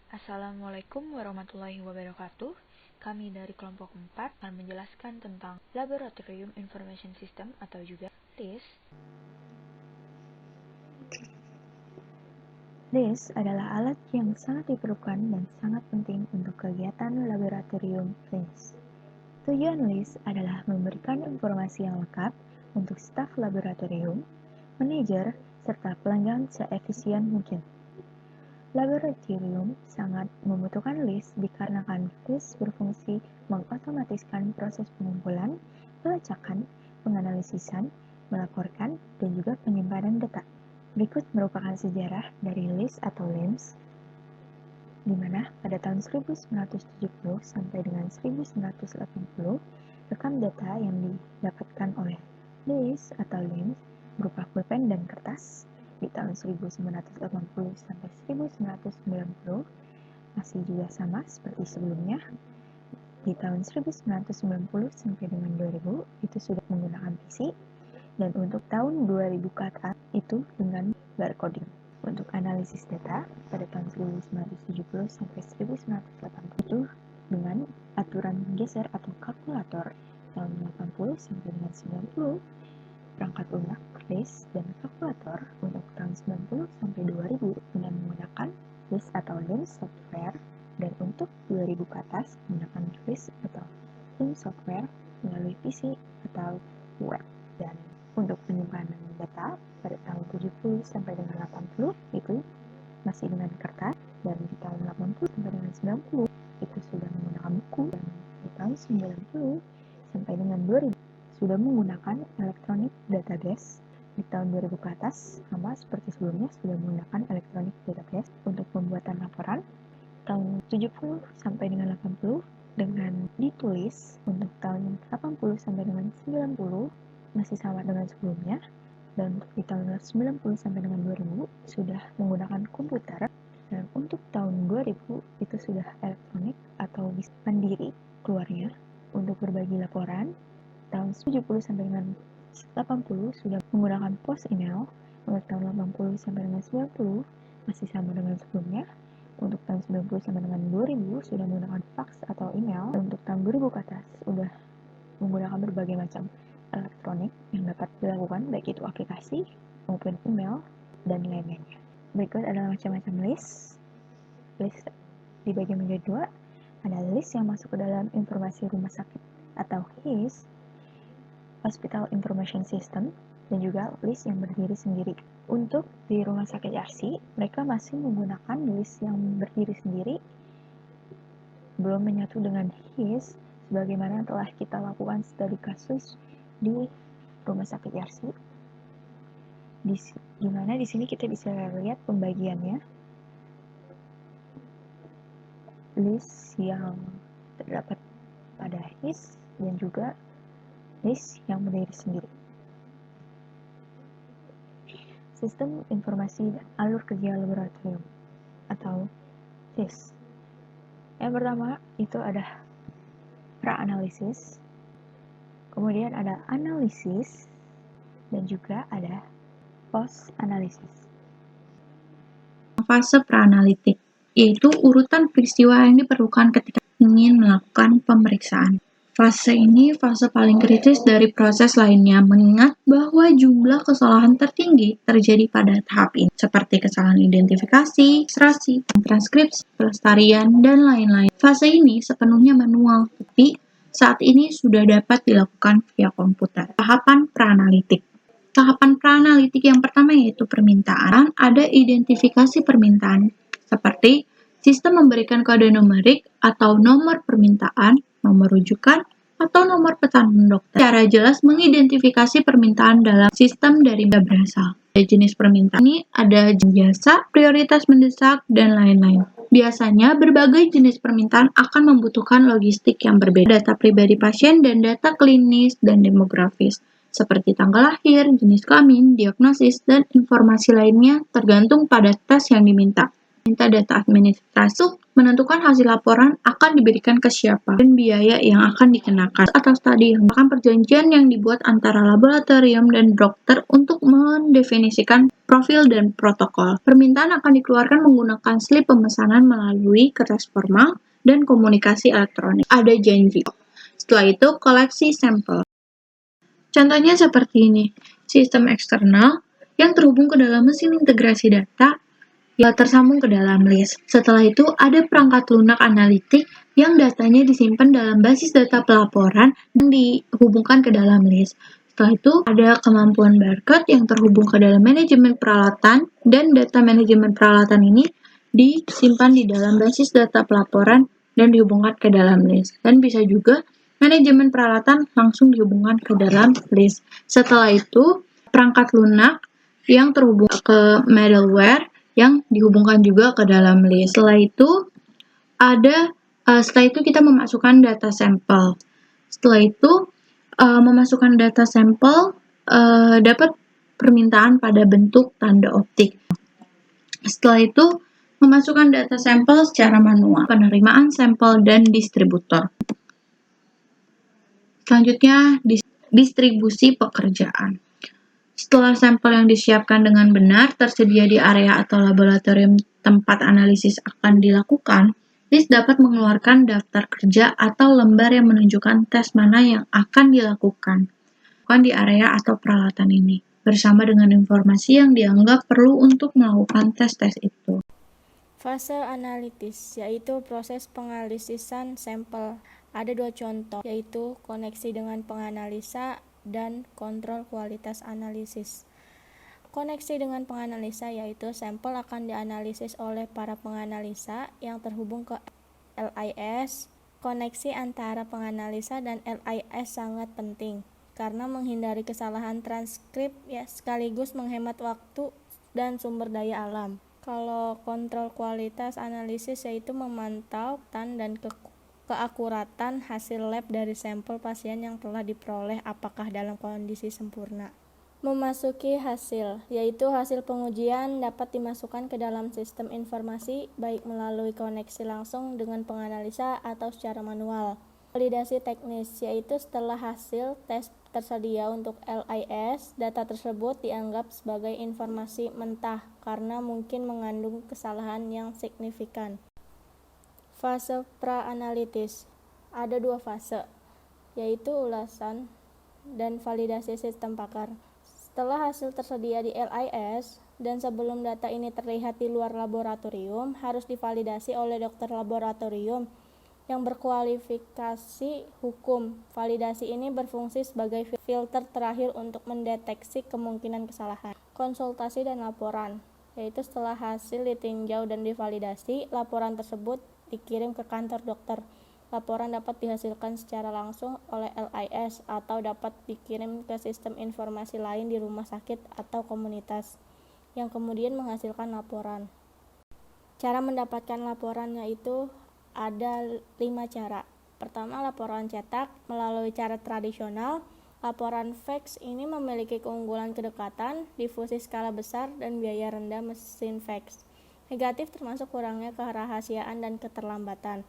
Assalamualaikum warahmatullahi wabarakatuh. Kami dari kelompok 4 akan menjelaskan tentang Laboratorium Information System atau juga LIS. LIS adalah alat yang sangat diperlukan dan sangat penting untuk kegiatan laboratorium LIS. Tujuan LIS adalah memberikan informasi yang lengkap untuk staf laboratorium, manajer, serta pelanggan seefisien mungkin. Laboratorium sangat membutuhkan LIS dikarenakan LIS berfungsi mengotomatiskan proses pengumpulan, pelacakan, penganalisisan, melaporkan, dan juga penyimpanan data. Berikut merupakan sejarah dari LIS atau LIMS, di mana pada tahun 1970 sampai dengan 1980, rekam data yang didapatkan oleh LIS atau LIMS berupa pulpen dan kertas. Di tahun 1980 sampai 1990 masih juga sama seperti sebelumnya. Di tahun 1990 sampai dengan 2000 itu sudah menggunakan PC, dan untuk tahun 2000 ke atas itu dengan barcoding. Untuk analisis data pada tahun 1970 sampai 1980 itu dengan aturan geser atau kalkulator. Tahun 80 sampai dengan 90 perangkat lunak, LIS, dan kalkulator. Untuk tahun 90 sampai 2000 dengan menggunakan LIS atau LIMS software, dan untuk 2000 ke atas menggunakan LIS atau LIMS software melalui PC atau web. Dan untuk penyimpanan data pada tahun 70 sampai dengan 80 itu masih dengan kertas, dan di tahun 80 sampai dengan 90 itu sudah menggunakan buku, dan di tahun 90 sampai dengan 2000 sudah menggunakan electronic database. Di tahun 2000 ke atas sama seperti sebelumnya sudah menggunakan electronic database untuk pembuatan laporan. Tahun 70 sampai dengan 80 dengan ditulis. Untuk tahun 80 sampai dengan 90 masih sama dengan sebelumnya, dan di tahun 90 sampai dengan 2000 sudah menggunakan komputer, dan untuk tahun 2000 itu sudah elektronik atau bisa mandiri keluarnya untuk berbagi laporan. Tahun 70 sampai dengan 80 sudah menggunakan pos email. Untuk tahun 80 sampai dengan 90 masih sama dengan sebelumnya. Untuk tahun 90 sampai dengan 2000 sudah menggunakan fax atau email. Dan untuk tahun 2000 ke atas sudah menggunakan berbagai macam elektronik yang dapat dilakukan, baik itu aplikasi maupun email dan lain-lainnya. Berikut adalah macam-macam list. List dibagi menjadi dua. Ada list yang masuk ke dalam informasi rumah sakit atau HIS, Hospital Information System, dan juga list yang berdiri sendiri. Untuk di rumah sakit RC, mereka masih menggunakan list yang berdiri sendiri, belum menyatu dengan HIS, sebagaimana telah kita lakukan studi kasus di rumah sakit RC. Di mana di sini kita bisa lihat pembagiannya. List yang terdapat pada HIS dan juga list yang berdiri sendiri. Sistem Informasi dan Alur Kerja Laboratorium atau SIS. Yang pertama itu ada pra-analisis, kemudian ada analisis, dan juga ada post-analisis. Fase pra-analitik, yaitu urutan peristiwa yang diperlukan ketika ingin melakukan pemeriksaan. Fase ini fase paling kritis dari proses lainnya, mengingat bahwa jumlah kesalahan tertinggi terjadi pada tahap ini, seperti kesalahan identifikasi, registrasi, transkripsi, pelestarian, dan lain-lain. Fase ini sepenuhnya manual, tapi saat ini sudah dapat dilakukan via komputer. Tahapan pra-analitik. Tahapan pra-analitik yang pertama yaitu permintaan. Ada identifikasi permintaan, seperti sistem memberikan kode numerik atau nomor permintaan, nomor rujukan, atau nomor pesan dokter. Secara jelas mengidentifikasi permintaan dalam sistem dari mana berasal. Ada jenis permintaan ini ada jasa, prioritas mendesak, dan lain-lain. Biasanya berbagai jenis permintaan akan membutuhkan logistik yang berbeda, data pribadi pasien dan data klinis dan demografis, seperti tanggal lahir, jenis kelamin, diagnosis, dan informasi lainnya tergantung pada tes yang diminta. minta data administrasi menentukan hasil laporan akan diberikan ke siapa dan biaya yang akan dikenakan atau studi yang bahkan perjanjian yang dibuat antara laboratorium dan dokter untuk mendefinisikan profil dan protokol. Permintaan akan dikeluarkan menggunakan slip pemesanan melalui kertas formal dan komunikasi elektronik. Ada janji. Setelah itu koleksi sampel. Contohnya seperti ini, sistem eksternal yang terhubung ke dalam mesin integrasi data yang tersambung ke dalam list. Setelah itu ada perangkat lunak analitik yang datanya disimpan dalam basis data pelaporan dan dihubungkan ke dalam list. Setelah itu ada kemampuan barcode yang terhubung ke dalam manajemen peralatan dan data manajemen peralatan ini disimpan di dalam basis data pelaporan dan dihubungkan ke dalam list. Dan bisa juga manajemen peralatan langsung dihubungkan ke dalam list. Setelah itu, perangkat lunak yang terhubung ke middleware yang dihubungkan juga ke dalam list. Setelah itu kita memasukkan data sampel. Setelah itu memasukkan data sampel dapat permintaan pada bentuk tanda optik. Setelah itu memasukkan data sampel secara manual, penerimaan sampel dan distributor. Selanjutnya, distribusi pekerjaan. Setelah sampel yang disiapkan dengan benar tersedia di area atau laboratorium tempat analisis akan dilakukan, LIS dapat mengeluarkan daftar kerja atau lembar yang menunjukkan tes mana yang akan dilakukan di area atau peralatan ini, bersama dengan informasi yang dianggap perlu untuk melakukan tes-tes itu. Fase analitis, yaitu proses penganalisisan sampel. Ada dua contoh, yaitu koneksi dengan penganalisa dan kontrol kualitas analisis. Koneksi dengan penganalisa yaitu sampel akan dianalisis oleh para penganalisa yang terhubung ke LIS. Koneksi antara penganalisa dan LIS sangat penting karena menghindari kesalahan transkrip sekaligus menghemat waktu dan sumber daya alam. Kalau kontrol kualitas analisis yaitu memantau dan keakuratan hasil lab dari sampel pasien yang telah diperoleh apakah dalam kondisi sempurna. Memasuki hasil, yaitu hasil pengujian dapat dimasukkan ke dalam sistem informasi baik melalui koneksi langsung dengan penganalisa atau secara manual. Validasi teknis, yaitu setelah hasil tes tersedia untuk LIS, data tersebut dianggap sebagai informasi mentah karena mungkin mengandung kesalahan yang signifikan. Fase pra-analitis. Ada dua fase, yaitu ulasan dan validasi sistem pakar. Setelah hasil tersedia di LIS dan sebelum data ini terlihat di luar laboratorium, harus divalidasi oleh dokter laboratorium yang berkualifikasi hukum. Validasi ini berfungsi sebagai filter terakhir untuk mendeteksi kemungkinan kesalahan. Konsultasi dan laporan, yaitu setelah hasil ditinjau dan divalidasi, laporan tersebut dikirim ke kantor dokter. Laporan dapat dihasilkan secara langsung oleh LIS atau dapat dikirim ke sistem informasi lain di rumah sakit atau komunitas, yang kemudian menghasilkan laporan. Cara mendapatkan laporan yaitu ada 5 cara. Pertama, laporan cetak melalui cara tradisional. Laporan fax ini memiliki keunggulan kedekatan, difusi skala besar, dan biaya rendah mesin fax. Negatif termasuk kurangnya kerahasiaan dan keterlambatan.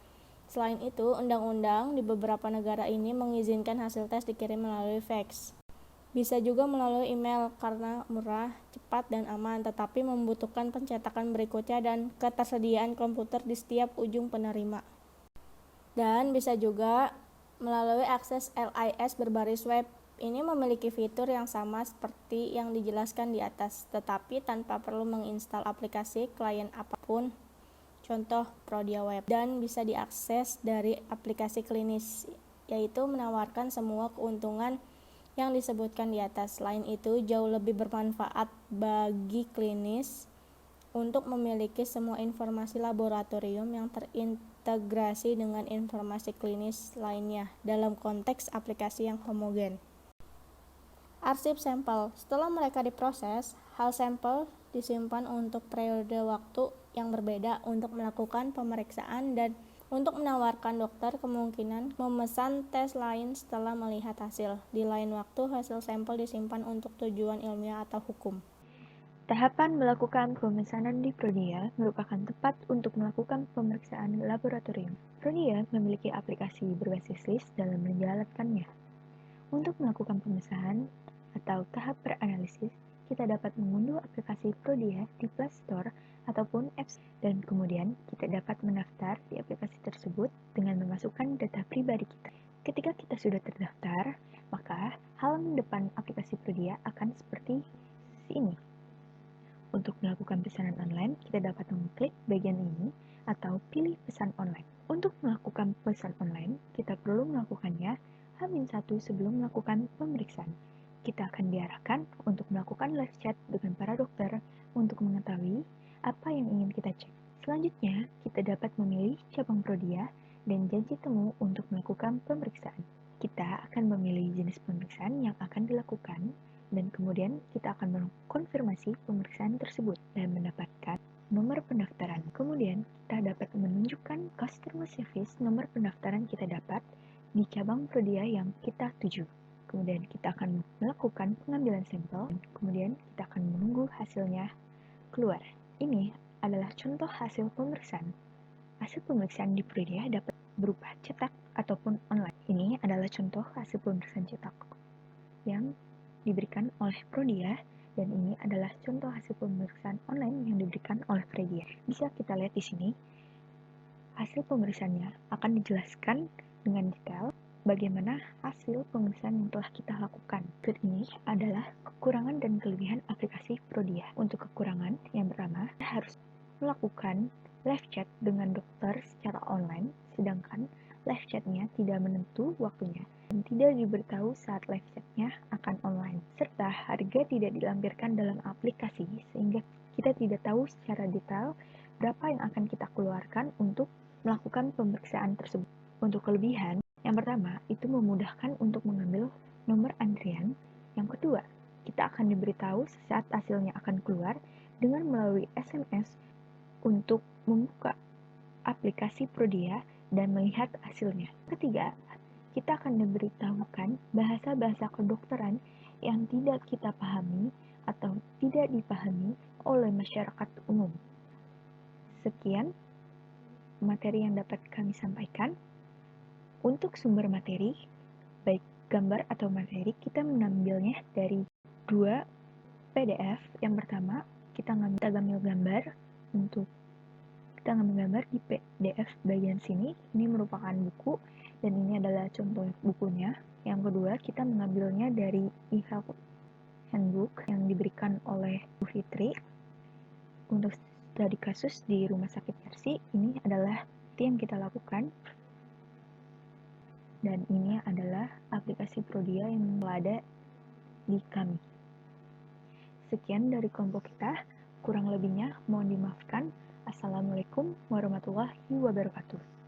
Selain itu, undang-undang di beberapa negara ini mengizinkan hasil tes dikirim melalui fax. Bisa juga melalui email karena murah, cepat, dan aman, tetapi membutuhkan pencetakan berikutnya dan ketersediaan komputer di setiap ujung penerima. Dan bisa juga melalui akses LIS berbaris web. Ini memiliki fitur yang sama seperti yang dijelaskan di atas, tetapi tanpa perlu menginstal aplikasi klien apapun, contoh Prodia Web, dan bisa diakses dari aplikasi klinis, yaitu menawarkan semua keuntungan yang disebutkan di atas. Selain itu, jauh lebih bermanfaat bagi klinis untuk memiliki semua informasi laboratorium yang terintegrasi dengan informasi klinis lainnya dalam konteks aplikasi yang homogen. Arsip sampel. Setelah mereka diproses, hal sampel disimpan untuk periode waktu yang berbeda untuk melakukan pemeriksaan dan untuk menawarkan dokter kemungkinan memesan tes lain setelah melihat hasil. Di lain waktu, hasil sampel disimpan untuk tujuan ilmiah atau hukum. Tahapan melakukan pemesanan di Prodia merupakan tempat untuk melakukan pemeriksaan laboratorium. Prodia memiliki aplikasi berbasis list dalam menjalankannya. Untuk melakukan pemesanan atau tahap beranalisis, kita dapat mengunduh aplikasi Prodia di Play Store ataupun App Store, dan kemudian kita dapat mendaftar di aplikasi tersebut dengan memasukkan data pribadi kita. Ketika kita sudah terdaftar, maka halaman depan aplikasi Prodia akan seperti ini. Untuk melakukan pesanan online, kita dapat mengklik bagian ini atau pilih pesan online. Untuk melakukan pesan online, kita perlu melakukannya H-1 sebelum melakukan pemeriksaan. Kita akan diarahkan untuk melakukan live chat dengan para dokter untuk mengetahui apa yang ingin kita cek. Selanjutnya, kita dapat memilih cabang Prodia dan janji temu untuk melakukan pemeriksaan. Kita akan memilih jenis pemeriksaan yang akan dilakukan, dan kemudian kita akan mengkonfirmasi pemeriksaan tersebut dan mendapatkan nomor pendaftaran. Kemudian kita dapat menunjukkan customer service nomor pendaftaran kita dapat di cabang Prodia yang kita tuju. Kemudian kita akan melakukan pengambilan sampel, kemudian kita akan menunggu hasilnya keluar. Ini adalah contoh hasil pemeriksaan. Hasil pemeriksaan di Prodia dapat berupa cetak ataupun online. Ini adalah contoh hasil pemeriksaan cetak yang diberikan oleh Prodia, dan ini adalah contoh hasil pemeriksaan online yang diberikan oleh Prodia. Bisa kita lihat di sini, hasil pemeriksaannya akan dijelaskan dengan detail bagaimana hasil pemeriksaan yang telah kita lakukan. Berikut ini adalah kekurangan dan kelebihan aplikasi Prodia. Untuk kekurangan, yang pertama, kita harus melakukan live chat dengan dokter secara online, sedangkan live chatnya tidak menentu waktunya dan tidak diberitahu saat live chatnya akan online, serta harga tidak dilampirkan dalam aplikasi sehingga kita tidak tahu secara detail berapa yang akan kita keluarkan untuk melakukan pemeriksaan tersebut. Untuk kelebihan, yang pertama itu memudahkan untuk mengambil nomor antrian. Yang kedua, kita akan diberitahu saat hasilnya akan keluar dengan melalui SMS untuk membuka aplikasi Prodia dan melihat hasilnya. Ketiga, kita akan diberitahukan bahasa-bahasa kedokteran yang tidak kita pahami atau tidak dipahami oleh masyarakat umum. Sekian materi yang dapat kami sampaikan. Untuk sumber materi, baik gambar atau materi, kita mengambilnya dari 2 PDF. Yang pertama, kita ngambil gambar di PDF bagian sini. Ini merupakan buku dan ini adalah contoh bukunya. Yang kedua, kita mengambilnya dari e-health handbook yang diberikan oleh Bu Fitri untuk studi kasus di Rumah Sakit Yarsi. Ini adalah yang kita lakukan, dan ini adalah aplikasi Prodia yang ada di kami. Sekian dari kelompok kita, kurang lebihnya mohon dimaafkan. Assalamualaikum warahmatullahi wabarakatuh.